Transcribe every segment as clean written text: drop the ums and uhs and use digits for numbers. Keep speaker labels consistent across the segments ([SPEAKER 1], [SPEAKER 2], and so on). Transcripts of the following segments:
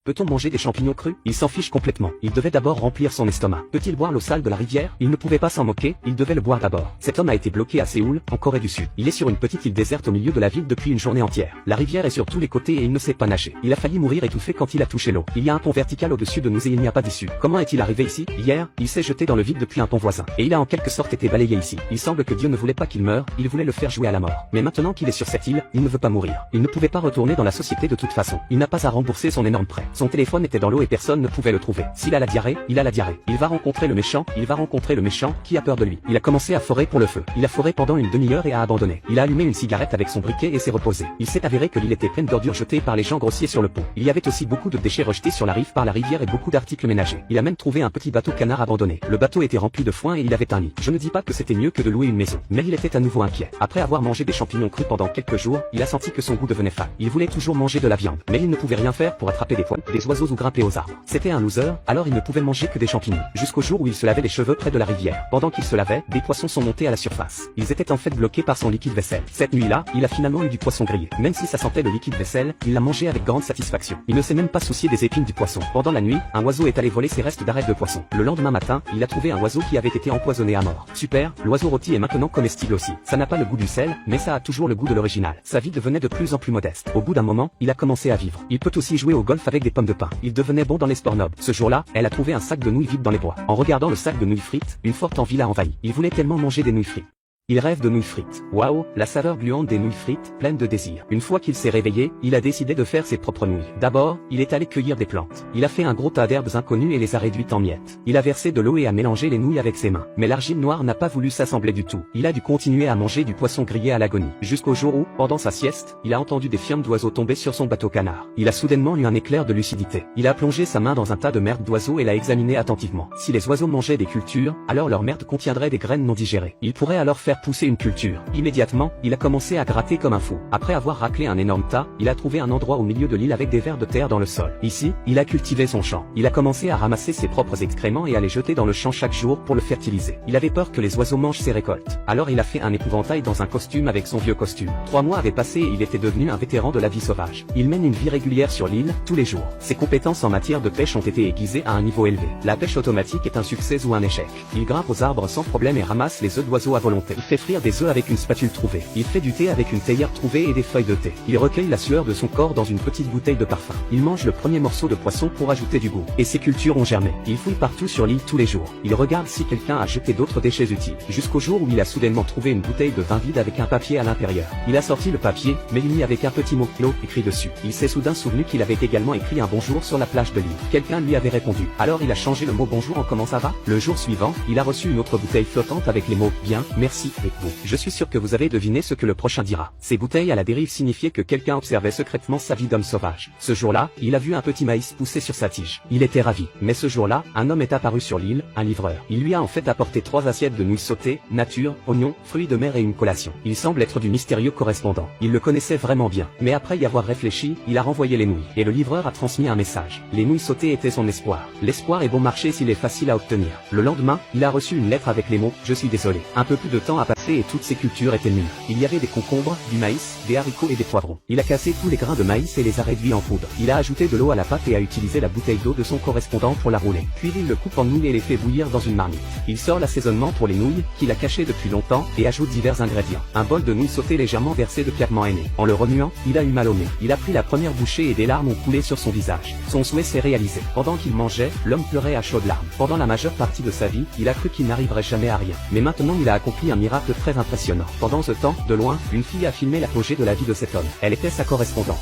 [SPEAKER 1] Peut-on manger des champignons crus? Il s'en fiche complètement. Il devait d'abord remplir son estomac. Peut-il boire l'eau sale de la rivière? Il ne pouvait pas s'en moquer, il devait le boire d'abord. Cet homme a été bloqué à Séoul, en Corée du Sud. Il est sur une petite île déserte au milieu de la ville depuis une journée entière. La rivière est sur tous les côtés et il ne sait pas nager. Il a failli mourir étouffé quand il a touché l'eau. Il y a un pont vertical au-dessus de nous et il n'y a pas d'issue. Comment est-il arrivé ici? Hier, il s'est jeté dans le vide depuis un pont voisin. Et il a en quelque sorte été balayé ici. Il semble que Dieu ne voulait pas qu'il meure, il voulait le faire jouer à la mort. Mais maintenant qu'il est sur cette île, il ne veut pas mourir. Il ne pouvait pas retourner dans la société de toute façon. Il n'a pas à rembourser son énorme prêt. Son téléphone était dans l'eau et personne ne pouvait le trouver. S'il a la diarrhée, il a la diarrhée. Il va rencontrer le méchant qui a peur de lui. Il a commencé à forer pour le feu. Il a foré pendant une demi-heure et a abandonné. Il a allumé une cigarette avec son briquet et s'est reposé. Il s'est avéré que l'île était pleine d'ordures jetées par les gens grossiers sur le pont. Il y avait aussi beaucoup de déchets rejetés sur la rive par la rivière et beaucoup d'articles ménagers. Il a même trouvé un petit bateau canard abandonné. Le bateau était rempli de foin et il avait un lit. Je ne dis pas que c'était mieux que de louer une maison, mais il était à nouveau inquiet. Après avoir mangé des champignons crus pendant quelques jours, il a senti que son goût devenait fade. Il voulait toujours manger de la viande, mais il ne pouvait rien faire pour attraper des poils, des oiseaux ou grimper aux arbres. C'était un loser, alors il ne pouvait manger que des champignons. Jusqu'au jour où il se lavait les cheveux près de la rivière. Pendant qu'il se lavait, des poissons sont montés à la surface. Ils étaient en fait bloqués par son liquide vaisselle. Cette nuit-là, il a finalement eu du poisson grillé. Même si ça sentait le liquide vaisselle, il l'a mangé avec grande satisfaction. Il ne s'est même pas soucié des épines du poisson. Pendant la nuit, un oiseau est allé voler ses restes d'arêtes de poisson. Le lendemain matin, il a trouvé un oiseau qui avait été empoisonné à mort. Super, l'oiseau rôti est maintenant comestible aussi. Ça n'a pas le goût du sel, mais ça a toujours le goût de l'original. Sa vie devenait de plus en plus modeste. Au bout d'un moment, il a commencé à vivre. Il peut aussi jouer au golf avec des pommes de pin. Il devenait bon dans les sports nobles. Ce jour-là, elle a trouvé un sac de nouilles vide dans les bois. En regardant le sac de nouilles frites, une forte envie l'a envahi. Il voulait tellement manger des nouilles frites. Il rêve de nouilles frites. Waouh, la saveur gluante des nouilles frites, pleine de désir. Une fois qu'il s'est réveillé, il a décidé de faire ses propres nouilles. D'abord, il est allé cueillir des plantes. Il a fait un gros tas d'herbes inconnues et les a réduites en miettes. Il a versé de l'eau et a mélangé les nouilles avec ses mains. Mais l'argile noire n'a pas voulu s'assembler du tout. Il a dû continuer à manger du poisson grillé à l'agonie. Jusqu'au jour où, pendant sa sieste, il a entendu des fientes d'oiseaux tomber sur son bateau canard. Il a soudainement eu un éclair de lucidité. Il a plongé sa main dans un tas de merde d'oiseaux et l'a examiné attentivement. Si les oiseaux mangeaient des cultures, alors leur merde contiendrait des graines non digérées. Il pourrait alors faire pousser une culture. Immédiatement, il a commencé à gratter comme un fou. Après avoir raclé un énorme tas, il a trouvé un endroit au milieu de l'île avec des vers de terre dans le sol. Ici, il a cultivé son champ. Il a commencé à ramasser ses propres excréments et à les jeter dans le champ chaque jour pour le fertiliser. Il avait peur que les oiseaux mangent ses récoltes. Alors il a fait un épouvantail dans un costume avec son vieux costume. 3 mois avaient passé et il était devenu un vétéran de la vie sauvage. Il mène une vie régulière sur l'île, tous les jours. Ses compétences en matière de pêche ont été aiguisées à un niveau élevé. La pêche automatique est un succès ou un échec. Il grimpe aux arbres sans problème et ramasse les œufs d'oiseaux à volonté. Il fait frire des œufs avec une spatule trouvée. Il fait du thé avec une théière trouvée et des feuilles de thé. Il recueille la sueur de son corps dans une petite bouteille de parfum. Il mange le premier morceau de poisson pour ajouter du goût. Et ses cultures ont germé. Il fouille partout sur l'île tous les jours. Il regarde si quelqu'un a jeté d'autres déchets utiles. Jusqu'au jour où il a soudainement trouvé une bouteille de vin vide avec un papier à l'intérieur. Il a sorti le papier, mais l'uni avec un petit mot clos écrit dessus. Il s'est soudain souvenu qu'il avait également écrit un bonjour sur la plage de l'île. Quelqu'un lui avait répondu. Alors il a changé le mot bonjour en comment ça va. Le jour suivant, il a reçu une autre bouteille flottante avec les mots bien, merci et vous. Je suis sûr que vous avez deviné ce que le prochain dira. Ces bouteilles à la dérive signifiaient que quelqu'un observait secrètement sa vie d'homme sauvage. Ce jour-là, il a vu un petit maïs pousser sur sa tige. Il était ravi. Mais ce jour-là, un homme est apparu sur l'île, un livreur. Il lui a en fait apporté 3 assiettes de nouilles sautées, nature, oignons, fruits de mer et une collation. Il semble être du mystérieux correspondant. Il le connaissait vraiment bien. Mais après y avoir réfléchi, il a renvoyé les nouilles. Et le livreur a transmis un message. Les nouilles sautées étaient son espoir. L'espoir est bon marché s'il est facile à obtenir. Le lendemain, il a reçu une lettre avec les mots « Je suis désolé ». Un peu plus de temps a passé et toutes ces cultures étaient mûres. Il y avait des concombres, du maïs, des haricots et des poivrons. Il a cassé tous les grains de maïs et les a réduits en poudre. Il a ajouté de l'eau à la pâte et a utilisé la bouteille d'eau de son correspondant pour la rouler. Puis il le coupe en nouilles et les fait bouillir dans une marmite. Il sort l'assaisonnement pour les nouilles, qu'il a caché depuis longtemps, et ajoute divers ingrédients. Un bol de nouilles sautées légèrement versé de purement aîné. En le remuant, il a eu mal au nez. Il a pris la première bouchée et des larmes ont coulé sur son visage. Son souhait s'est réalisé. Pendant qu'il mangeait, l'homme pleurait à chaudes larmes. Pendant la majeure partie de sa vie, il a cru qu'il n'arriverait jamais à rien. Mais maintenant il a accompli un miracle très impressionnant. Pendant ce temps, de loin, une fille a filmé l'apogée de la vie de cet homme. Elle était sa correspondante.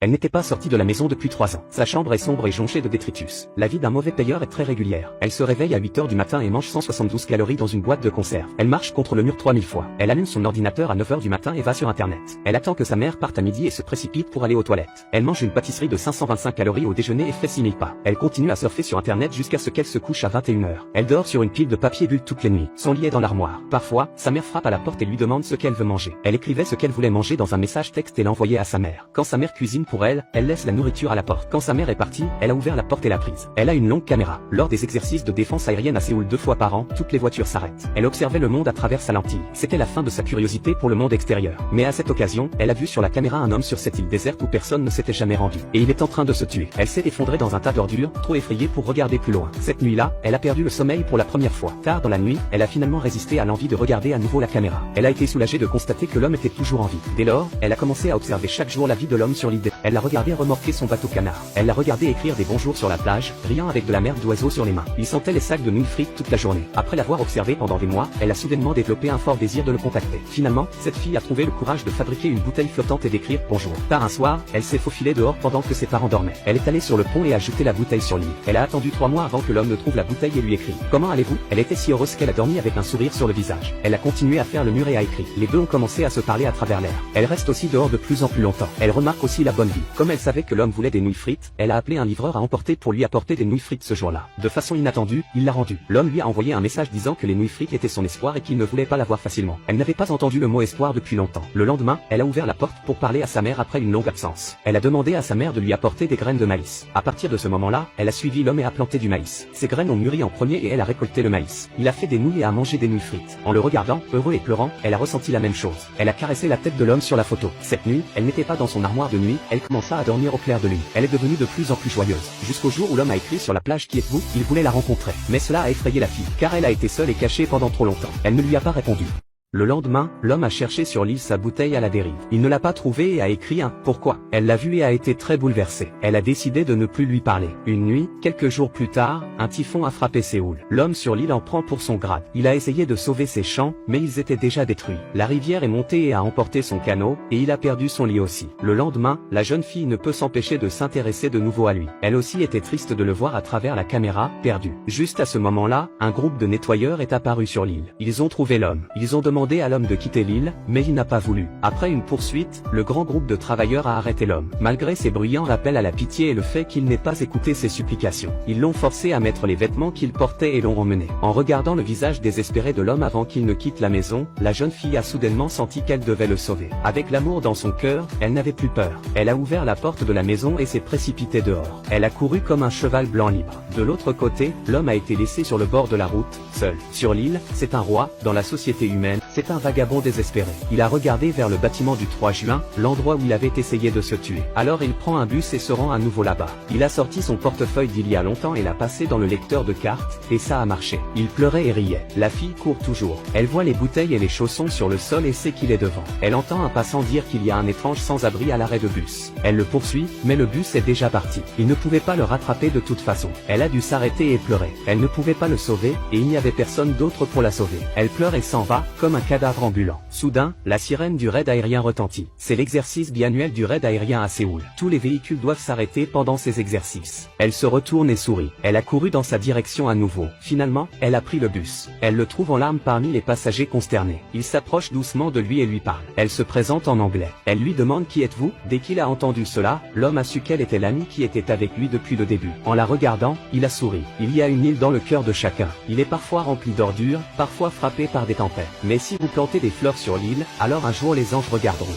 [SPEAKER 1] Elle n'était pas sortie de la maison depuis 3 ans. Sa chambre est sombre et jonchée de détritus. La vie d'un mauvais payeur est très régulière. Elle se réveille à 8 h du matin et mange 172 calories dans une boîte de conserve. Elle marche contre le mur 3000 fois. Elle allume son ordinateur à 9 h du matin et va sur internet. Elle attend que sa mère parte à midi et se précipite pour aller aux toilettes. Elle mange une pâtisserie de 525 calories au déjeuner et fait 6000 pas. Elle continue à surfer sur internet jusqu'à ce qu'elle se couche à 21 h. Elle dort sur une pile de papier bulle toutes les nuits. Son lit est dans l'armoire. Parfois, sa mère frappe à la porte et lui demande ce qu'elle veut manger. Elle écrivait ce qu'elle voulait manger dans un message texte et l'envoyait à sa mère. Quand sa mère cuisine pour elle, elle laisse la nourriture à la porte. Quand sa mère est partie, elle a ouvert la porte et l'a prise. Elle a une longue caméra. Lors des exercices de défense aérienne à Séoul 2 fois par an, toutes les voitures s'arrêtent. Elle observait le monde à travers sa lentille. C'était la fin de sa curiosité pour le monde extérieur. Mais à cette occasion, elle a vu sur la caméra un homme sur cette île déserte où personne ne s'était jamais rendu. Et il est en train de se tuer. Elle s'est effondrée dans un tas d'ordures, trop effrayée pour regarder plus loin. Cette nuit-là, elle a perdu le sommeil pour la première fois. Tard dans la nuit, elle a finalement résisté à l'envie de regarder à nouveau la caméra. Elle a été soulagée de constater que l'homme était toujours en vie. Dès lors, elle a commencé à observer chaque jour la vie de l'homme sur l'île. Elle l'a regardé remorquer son bateau canard. Elle l'a regardé écrire des bonjours sur la plage, riant avec de la merde d'oiseaux sur les mains. Il sentait les sacs de nouilles frites toute la journée. Après l'avoir observé pendant des mois, elle a soudainement développé un fort désir de le contacter. Finalement, cette fille a trouvé le courage de fabriquer une bouteille flottante et d'écrire bonjour. Tard un soir, elle s'est faufilée dehors pendant que ses parents dormaient. Elle est allée sur le pont et a jeté la bouteille sur l'île. Elle a attendu 3 mois avant que l'homme ne trouve la bouteille et lui écrit. Comment allez-vous? Elle était si heureuse qu'elle a dormi avec un sourire sur le visage. Elle a continué à faire le mur et a écrit. Les deux ont commencé à se parler à travers l'air. Elle reste aussi dehors de plus en plus longtemps. Elle remarque aussi la bonne vie. Comme elle savait que l'homme voulait des nouilles frites, elle a appelé un livreur à emporter pour lui apporter des nouilles frites ce jour-là. De façon inattendue, il l'a rendu. L'homme lui a envoyé un message disant que les nouilles frites étaient son espoir et qu'il ne voulait pas l'avoir facilement. Elle n'avait pas entendu le mot espoir depuis longtemps. Le lendemain, elle a ouvert la porte pour parler à sa mère après une longue absence. Elle a demandé à sa mère de lui apporter des graines de maïs. À partir de ce moment-là, elle a suivi l'homme et a planté du maïs. Ces graines ont mûri en premier et elle a récolté le maïs. Il a fait des nouilles et a mangé des nouilles frites. En le regardant, heureux et pleurant, elle a ressenti la même chose. Elle a caressé la tête de l'homme sur la photo. Cette nuit, elle n'était pas dans son armoire de nuit, elle commença à dormir au clair de lune. Elle est devenue de plus en plus joyeuse. Jusqu'au jour où l'homme a écrit sur la plage qui êtes-vous, il voulait la rencontrer. Mais cela a effrayé la fille, car elle a été seule et cachée pendant trop longtemps. Elle ne lui a pas répondu. Le lendemain, l'homme a cherché sur l'île sa bouteille à la dérive. Il ne l'a pas trouvée et a écrit un « Pourquoi ?» Elle l'a vue et a été très bouleversée. Elle a décidé de ne plus lui parler. Une nuit, quelques jours plus tard, un typhon a frappé Séoul. L'homme sur l'île en prend pour son grade. Il a essayé de sauver ses champs, mais ils étaient déjà détruits. La rivière est montée et a emporté son canot, et il a perdu son lit aussi. Le lendemain, la jeune fille ne peut s'empêcher de s'intéresser de nouveau à lui. Elle aussi était triste de le voir à travers la caméra, perdu. Juste à ce moment-là, un groupe de nettoyeurs est apparu sur l'île. Ils ont trouvé l'homme. Ils ont demandé à l'homme de quitter l'île, mais il n'a pas voulu. Après une poursuite, le grand groupe de travailleurs a arrêté l'homme. Malgré ses bruyants rappels à la pitié et le fait qu'il n'ait pas écouté ses supplications, ils l'ont forcé à mettre les vêtements qu'il portait et l'ont emmené. En regardant le visage désespéré de l'homme avant qu'il ne quitte la maison, la jeune fille a soudainement senti qu'elle devait le sauver. Avec l'amour dans son cœur, elle n'avait plus peur. Elle a ouvert la porte de la maison et s'est précipitée dehors. Elle a couru comme un cheval blanc libre. De l'autre côté, l'homme a été laissé sur le bord de la route, seul. Sur l'île, c'est un roi, dans la société humaine, c'est un vagabond désespéré. Il a regardé vers le bâtiment du 3 juin, l'endroit où il avait essayé de se tuer. Alors il prend un bus et se rend à nouveau là-bas. Il a sorti son portefeuille d'il y a longtemps et l'a passé dans le lecteur de cartes, et ça a marché. Il pleurait et riait. La fille court toujours. Elle voit les bouteilles et les chaussons sur le sol et sait qu'il est devant. Elle entend un passant dire qu'il y a un étrange sans-abri à l'arrêt de bus. Elle le poursuit, mais le bus est déjà parti. Il ne pouvait pas le rattraper de toute façon. Elle a dû s'arrêter et pleurer. Elle ne pouvait pas le sauver, et il n'y avait personne d'autre pour la sauver. Elle pleure et s'en va, comme un cadavre ambulant. Soudain, la sirène du raid aérien retentit. C'est l'exercice biannuel du raid aérien à Séoul. Tous les véhicules doivent s'arrêter pendant ces exercices. Elle se retourne et sourit. Elle a couru dans sa direction à nouveau. Finalement, elle a pris le bus. Elle le trouve en larmes parmi les passagers consternés. Il s'approche doucement de lui et lui parle. Elle se présente en anglais. Elle lui demande qui êtes-vous? Dès qu'il a entendu cela, l'homme a su qu'elle était l'amie qui était avec lui depuis le début. En la regardant, il a souri. Il y a une île dans le cœur de chacun. Il est parfois rempli d'ordures, parfois frappé par des tempêtes. Mais si vous plantez des fleurs sur l'île, alors un jour les anges regarderont.